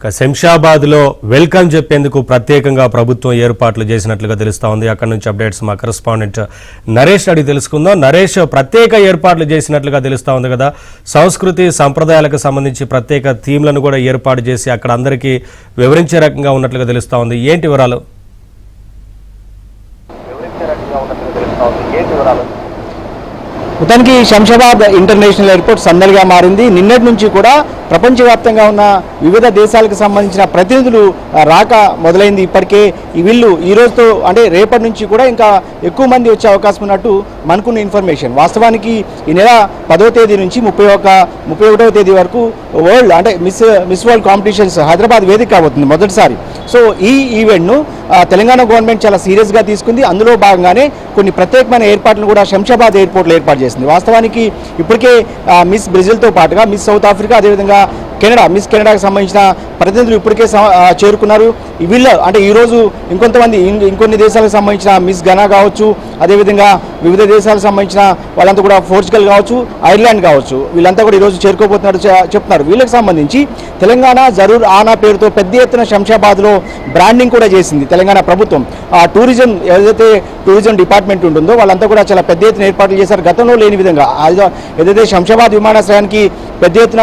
శంషాబాద్లో welcome చెప్పేందుకు ప్రత్యేకంగా ప్రభుత్వం ఏర్పాట్లు చేసినట్లుగా తెలుస్తా ఉంది. అక్కడ నుంచి అప్డేట్స్ మా కరెస్పాండెంట్ నరేష్ అడిగి తెలుసుకుందాం. నరేష్, ప్రత్యేక ఏర్పాట్లు చేసినట్లుగా తెలుస్తా ఉంది కదా, సంస్కృతి సంప్రదాయాలకు సంబంధించి ప్రత్యేక థీమ్లను కూడా ఏర్పాటు చేసి అక్కడ అందరికీ వివరించే రకంగా ఉన్నట్లుగా తెలుస్తా ఉంది. ఏంటి వివరాలు? మొత్తానికి శంషాబాద్ ఇంటర్నేషనల్ ఎయిర్పోర్ట్ సందడిగా మారింది. నిన్నటి నుంచి కూడా ప్రపంచవ్యాప్తంగా ఉన్న వివిధ దేశాలకు సంబంధించిన ప్రతినిధులు రాక మొదలైంది. ఇప్పటికే వీళ్ళు ఈ రోజుతో అంటే రేపటి నుంచి కూడా ఇంకా ఎక్కువ మంది వచ్చే అవకాశం ఉన్నట్టు మనకున్న ఇన్ఫర్మేషన్. వాస్తవానికి ఈ నెల 10వ తేదీ నుంచి 31వ తేదీ వరకు వరల్డ్ అంటే మిస్ వరల్డ్ కాంపిటీషన్స్ హైదరాబాద్ వేదిక కాబోతుంది మొదటిసారి. సో ఈ ఈవెంట్ను తెలంగాణ గవర్నమెంట్ చాలా సీరియస్గా తీసుకుంది. అందులో భాగంగానే కొన్ని ప్రత్యేకమైన ఏర్పాట్లను కూడా శంషాబాద్ ఎయిర్పోర్ట్లో ఏర్పాటు చేసింది. వాస్తవానికి ఇప్పటికే మిస్ బ్రెజిల్తో పాటుగా మిస్ సౌత్ ఆఫ్రికా, అదేవిధంగా మిస్ కెనడాకు సంబంధించిన ప్రతినిధులు ఇప్పటికే చేరుకున్నారు. వీళ్ళు అంటే ఈరోజు ఇంకొన్ని దేశాలకు సంబంధించిన మిస్ ఘనా కావచ్చు, అదేవిధంగా వివిధ దేశాలకు సంబంధించిన వాళ్ళంతా కూడా పోర్చుగల్ కావచ్చు, ఐర్లాండ్ కావచ్చు, వీళ్ళంతా కూడా ఈరోజు చేరుకోబోతున్నారు చెప్తున్నారు. వీళ్ళకి సంబంధించి తెలంగాణ జరూర్ ఆనా పేరుతో పెద్ద ఎత్తున శంషాబాద్లో బ్రాండింగ్ కూడా చేసింది తెలంగాణ ప్రభుత్వం. ఆ టూరిజం డిపార్ట్మెంట్ ఉంటుందో వాళ్ళంతా కూడా చాలా పెద్ద ఎత్తున ఏర్పాట్లు చేశారు. గతంలో లేని విధంగా ఏదైతే శంషాబాద్ విమానాశ్రయానికి పెద్ద ఎత్తున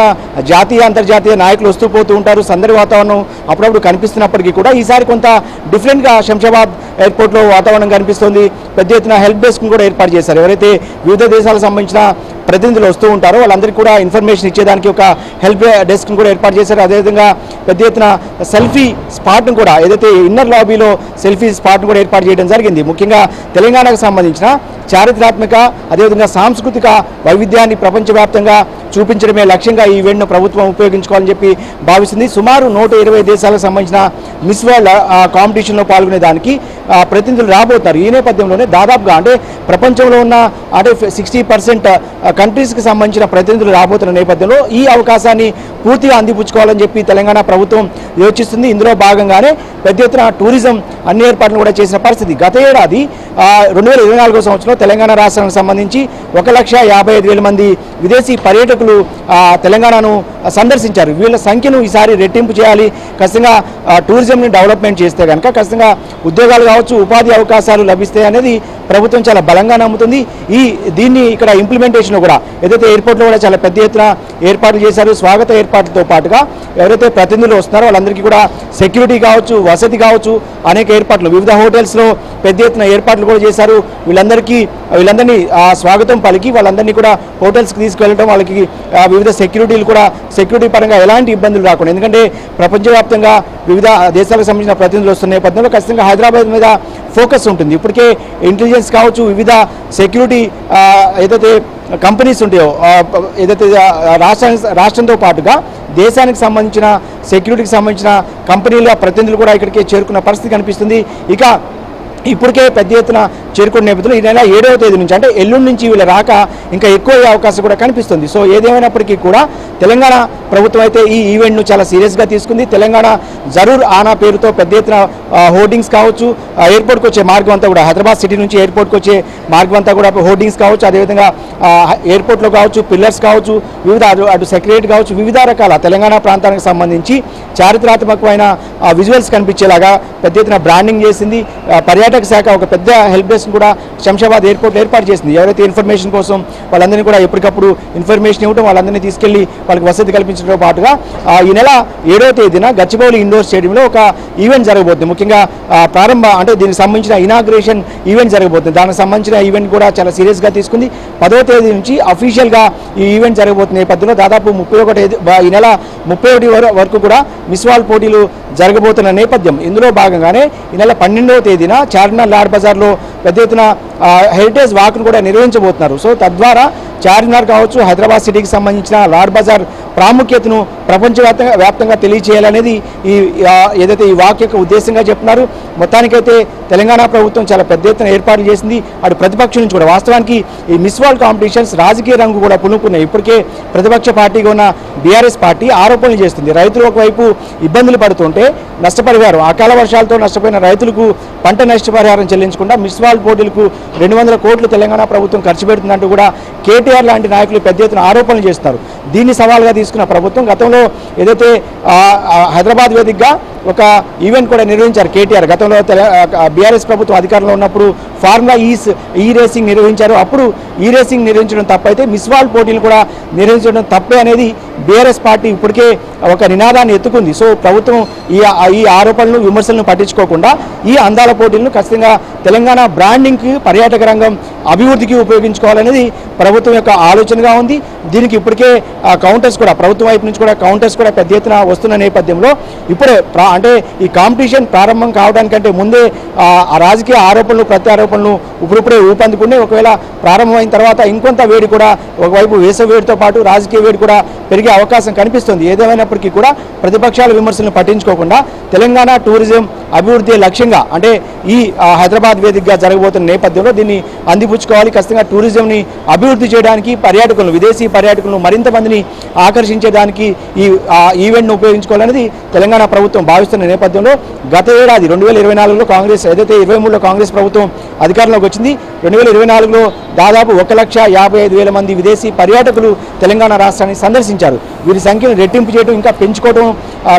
జాతీయ అంతర్జాతీయ నాయకులు వస్తూ పోతూ ఉంటారు. సందడి వాతావరణం అప్పుడప్పుడు కనిపిస్తున్నప్పటికీ కూడా ఈసారి కొంత డిఫరెంట్గా శంషాబాద్ ఎయిర్పోర్ట్లో వాతావరణం కనిపిస్తుంది. పెద్ద ఎత్తున హెల్ప్ డెస్క్ను కూడా ఏర్పాటు చేశారు. ఎవరైతే వివిధ దేశాలకు సంబంధించిన ప్రతినిధులు వస్తూ ఉంటారో వాళ్ళందరికీ కూడా ఇన్ఫర్మేషన్ ఇచ్చేదానికి ఒక హెల్ప్ డెస్క్ను కూడా ఏర్పాటు చేశారు. అదేవిధంగా పెద్ద ఎత్తున సెల్ఫీ స్పాట్ను కూడా ఏదైతే ఇన్నర్ లాబీలో సెల్ఫీ స్పాట్ను కూడా ఏర్పాటు చేయడం జరిగింది. ముఖ్యంగా తెలంగాణకు సంబంధించిన చారిత్రాత్మక అదేవిధంగా సాంస్కృతిక వైవిధ్యాన్ని ప్రపంచవ్యాప్తంగా చూపించడమే లక్ష్యంగా ఈ ఈవెంట్ను ప్రభుత్వం ఉపయోగించుకోవాలని చెప్పి భావిస్తుంది. సుమారు 120 దేశాలకు సంబంధించిన మిస్ వరల్డ్ కాంపిటీషన్లో పాల్గొనేదానికి ప్రతినిధులు రాబోతున్నారు. ఈ నేపథ్యంలోనే దాదాపుగా అంటే ప్రపంచంలో ఉన్న అంటే 60% కంట్రీస్కి సంబంధించిన ప్రతినిధులు రాబోతున్న నేపథ్యంలో ఈ అవకాశాన్ని పూర్తిగా అందిపుచ్చుకోవాలని చెప్పి తెలంగాణ ప్రభుత్వం యోచిస్తుంది. ఇందులో భాగంగానే పెద్ద ఎత్తున టూరిజం అన్ని ఏర్పాట్లు కూడా చేసిన పరిస్థితి. గత ఏడాది 2024 సంవత్సరంలో తెలంగాణ రాష్ట్రానికి సంబంధించి 1,55,000 మంది విదేశీ పర్యాటకులు తెలంగాణను సందర్శించారు. వీళ్ళ సంఖ్యను ఈసారి రెట్టింపు చేయాలి. ఖచ్చితంగా టూరిజంని డెవలప్మెంట్ చేస్తే కనుక ఖచ్చితంగా ఉద్యోగాలు కావచ్చు, ఉపాధి అవకాశాలు లభిస్తాయి అనేది ప్రభుత్వం చాలా బలంగా నమ్ముతుంది. దీన్ని ఇక్కడ ఇంప్లిమెంటేషన్ కూడా ఏదైతే ఎయిర్పోర్ట్లో కూడా చాలా పెద్ద ఎత్తున ఏర్పాట్లు చేశారు. స్వాగత ఏర్పాట్లతో పాటుగా ఎవరైతే ప్రతినిధులు వస్తున్నారో వాళ్ళందరికీ కూడా సెక్యూరిటీ కావచ్చు, వసతి కావచ్చు, అనేక ఏర్పాట్లు వివిధ హోటల్స్లో పెద్ద ఎత్తున ఏర్పాట్లు కూడా చేశారు. వీళ్ళందరినీ స్వాగతం పలికి వాళ్ళందరినీ కూడా హోటల్స్కి తీసుకెళ్ళడం, వాళ్ళకి వివిధ సెక్యూరిటీ పరంగా ఎలాంటి ఇబ్బందులు రాకుండా, ఎందుకంటే ప్రపంచవ్యాప్తంగా వివిధ దేశాలకు సంబంధించిన ప్రతినిధులు వస్తున్న నేపథ్యంలో ఖచ్చితంగా హైదరాబాద్ మీద ఫోకస్ ఉంటుంది. ఇప్పటికే ఇంటెలిజెన్స్ కావచ్చు, వివిధ సెక్యూరిటీ ఏదైతే కంపెనీస్ ఉంటాయో ఏదైతే రాష్ట్రంతో పాటుగా దేశానికి సంబంధించిన సెక్యూరిటీకి సంబంధించిన కంపెనీల ప్రతినిధులు కూడా ఇక్కడికి చేరుకున్న పరిస్థితి కనిపిస్తుంది. ఇక ఇప్పటికే పెద్ద ఎత్తున చేరుకున్న నేపథ్యంలో ఈ నెల 7వ తేదీ నుంచి అంటే ఎల్లుండి నుంచి వీళ్ళ రాక ఇంకా ఎక్కువ అయ్యే అవకాశం కూడా కనిపిస్తుంది. సో ఏదేమైనప్పటికీ కూడా తెలంగాణ ప్రభుత్వం అయితే ఈ ఈవెంట్ను చాలా సీరియస్గా తీసుకుంది. తెలంగాణ జరూర్ ఆనా పేరుతో పెద్ద ఎత్తున హోర్డింగ్స్ కావచ్చు, ఎయిర్పోర్ట్కి వచ్చే మార్గం అంతా కూడా హైదరాబాద్ సిటీ నుంచి ఎయిర్పోర్ట్కి వచ్చే మార్గం అంతా కూడా హోర్డింగ్స్ కావచ్చు, అదేవిధంగా ఎయిర్పోర్ట్లో కావచ్చు, పిల్లర్స్ కావచ్చు, వివిధ అటు సెక్రటరీ కావచ్చు, వివిధ రకాల తెలంగాణ ప్రాంతానికి సంబంధించి చారిత్రాత్మకమైన విజువల్స్ కనిపించేలాగా పెద్ద ఎత్తున బ్రాండింగ్ చేసింది. పర్యాటక శాఖ ఒక పెద్ద హెల్ప్ డెస్క్ కూడా శంషాబాద్ ఎయిర్పోర్ట్లో ఏర్పాటు చేసింది. ఎవరైతే ఇన్ఫర్మేషన్ కోసం వాళ్ళందరినీ కూడా ఎప్పటికప్పుడు ఇన్ఫర్మేషన్ ఇవ్వడం, వాళ్ళందరినీ తీసుకెళ్లి వాళ్ళకి వసతి కల్పించడంతో పాటుగా ఈ నెల 7వ తేదీన గచ్చిబౌలి ఇండోర్ స్టేడియంలో ఒక ఈవెంట్ జరగబోతుంది. ముఖ్యంగా అంటే దీనికి సంబంధించిన ఇనాగ్రేషన్ ఈవెంట్ జరగబోతుంది. దానికి సంబంధించిన ఈవెంట్ కూడా చాలా సీరియస్గా తీసుకుంది. 10వ తేదీ నుంచి అఫీషియల్గా ఈ ఈవెంట్ జరగబోతున్న నేపథ్యంలో దాదాపు ఈ నెల 31 వరకు కూడా మిస్ వరల్డ్ పోటీలు జరగబోతున్న నేపథ్యం. ఇందులో భాగంగానే ఈ నెల 12వ తేదీన చార్మినార్ లాడ్ బజార్లో పెద్ద ఎత్తున హెరిటేజ్ వాక్ను కూడా నిర్వహించబోతున్నారు. సో తద్వారా చార్మినార్ కావచ్చు, హైదరాబాద్ సిటీకి సంబంధించిన లాడ్ బజార్ ప్రాముఖ్యతను ప్రపంచవ్యాప్తంగా తెలియచేయాలనేది ఏదైతే ఈ వాక్ యొక్క ఉద్దేశంగా చెప్తున్నారు. మొత్తానికైతే తెలంగాణ ప్రభుత్వం చాలా పెద్ద ఎత్తున ఏర్పాట్లు చేసింది. అటు ప్రతిపక్షం నుంచి కూడా వాస్తవానికి ఈ మిస్ వరల్డ్ కాంపిటీషన్స్ రాజకీయ రంగు కూడా పులుకున్నాయి. ఇప్పటికే ప్రతిపక్ష పార్టీగా ఉన్న బీఆర్ఎస్ పార్టీ ఆరోపణలు చేస్తుంది. రైతులు ఒకవైపు ఇబ్బందులు పడుతుంటే నష్టపరిహారం, అకాల వర్షాలతో నష్టపోయిన రైతులకు పంట నష్టపరిహారం చెల్లించకుండా మిస్ వరల్డ్ పోటీలకు 200 కోట్లు తెలంగాణ ప్రభుత్వం ఖర్చు పెడుతుందంటూ కూడా కేటీఆర్ లాంటి నాయకులు పెద్ద ఎత్తున ఆరోపణలు చేస్తున్నారు. దీన్ని సవాల్గా తీసుకున్న ప్రభుత్వం గతంలో ఏదైతే హైదరాబాద్ వేదికగా ఒక ఈవెంట్ కూడా నిర్వహించారు కేటీఆర్. గతంలో బీఆర్ఎస్ ప్రభుత్వం అధికారంలో ఉన్నప్పుడు ఫార్ములా ఈ రేసింగ్ నిర్వహించారు. అప్పుడు ఈ రేసింగ్ నిర్వహించడం తప్పైతే మిస్ వరల్డ్ పోటీలు కూడా నిర్వహించడం తప్పే అనేది బీఆర్ఎస్ పార్టీ ఇప్పటికే ఒక నినాదాన్ని ఎత్తుకుంది. సో ప్రభుత్వం ఈ ఆరోపణలు విమర్శలను పట్టించుకోకుండా ఈ అందాల పోటీలను ఖచ్చితంగా తెలంగాణ బ్రాండింగ్కి, పర్యాటక రంగం అభివృద్ధికి ఉపయోగించుకోవాలనేది ప్రభుత్వం యొక్క ఆలోచనగా ఉంది. దీనికి ఇప్పటికే కౌంటర్స్ కూడా ప్రభుత్వం వైపు నుంచి కూడా కౌంటర్స్ కూడా పెద్ద ఎత్తున వస్తున్న నేపథ్యంలో ఇప్పుడే అంటే ఈ కాంపిటీషన్ ప్రారంభం కావడానికంటే ముందే ఆ రాజకీయ ఆరోపణలు ప్రత్యారోపణలు ఇప్పుడిప్పుడే ఊపందుకునే ఒకవేళ ప్రారంభమైన తర్వాత ఇంకొంత వేడి కూడా ఒకవైపు వేసవి వేడితో పాటు రాజకీయ వేడి కూడా పెరిగే అవకాశం కనిపిస్తుంది. ఏదేమైనప్పటికీ కూడా ప్రతిపక్షాల విమర్శలను పట్టించుకోకుండా తెలంగాణ టూరిజం అభివృద్ధి లక్ష్యంగా అంటే ఈ హైదరాబాద్ వేదికగా జరగబోతున్న నేపథ్యంలో దీన్ని అందిపుచ్చుకోవాలి. ఖచ్చితంగా టూరిజంని అభివృద్ధి చేయడానికి పర్యాటకులను, విదేశీ పర్యాటకులను మరింత మందిని ఆకర్షించేదానికి ఈ ఈవెంట్ను ఉపయోగించుకోవాలనేది తెలంగాణ ప్రభుత్వం భావిస్తున్న నేపథ్యంలో గత ఏడాది 2024లో కాంగ్రెస్ ఏదైతే 23లో కాంగ్రెస్ ప్రభుత్వం అధికారంలోకి వచ్చింది, 2024లో దాదాపు 1,55,000 మంది విదేశీ పర్యాటకులు తెలంగాణ రాష్ట్రాన్ని సందర్శించారు. వీరి సంఖ్యను రెట్టింపు చేయడం, ఇంకా పెంచుకోవడం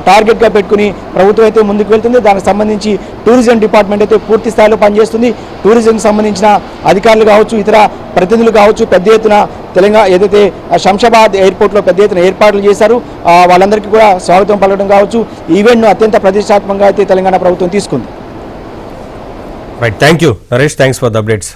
టార్గెట్గా పెట్టుకుని ప్రభుత్వం అయితే ముందుకు వెళ్తుంది. దానికి సంబంధించి టూరిజం డిపార్ట్మెంట్ అయితే పూర్తి స్థాయిలో పనిచేస్తుంది. టూరిజంకి సంబంధించిన అధికారులు కావచ్చు, ఇతర ప్రతినిధులు కావచ్చు, పెద్ద ఎత్తున తెలంగాణ ఏదైతే శంషాబాద్ ఎయిర్పోర్ట్లో పెద్ద ఎత్తున ఏర్పాట్లు చేశారు, వాళ్ళందరికీ కూడా స్వాగతం పలకడం కావచ్చు. ఈవెంట్ను అత్యంత ప్రతిష్టాత్మకంగా అయితే తెలంగాణ ప్రభుత్వం తీసుకుంది. Right, thank you Naresh, thanks for the updates.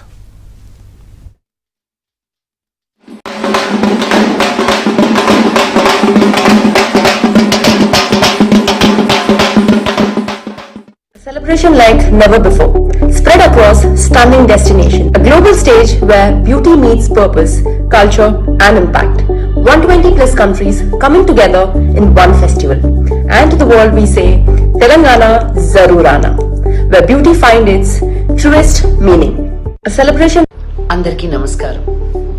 Celebration like never before, spread across stunning destination. A global stage where beauty meets purpose, culture and impact. 120 plus countries coming together in one festival. And to the world we say, Telangana Zarurana, where beauty finds its truest meaning. A celebration. అందరికీ నమస్కారం.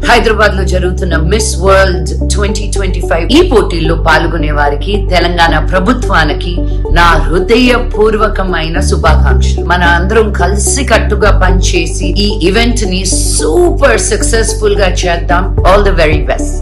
హైదరాబాద్ లో జరుగుతున్న miss world 2025 ఈ పోటీల్లో పాల్గొనే వారికి తెలంగాణ ప్రభుత్వానికి నా హృదయపూర్వకమైన శుభాకాంక్షలు. మన అందరం కలిసి కట్టుగా పనిచేసి ఈ ఈవెంట్ ని సూపర్ సక్సెస్ఫుల్ గా చేద్దాం. All the very best.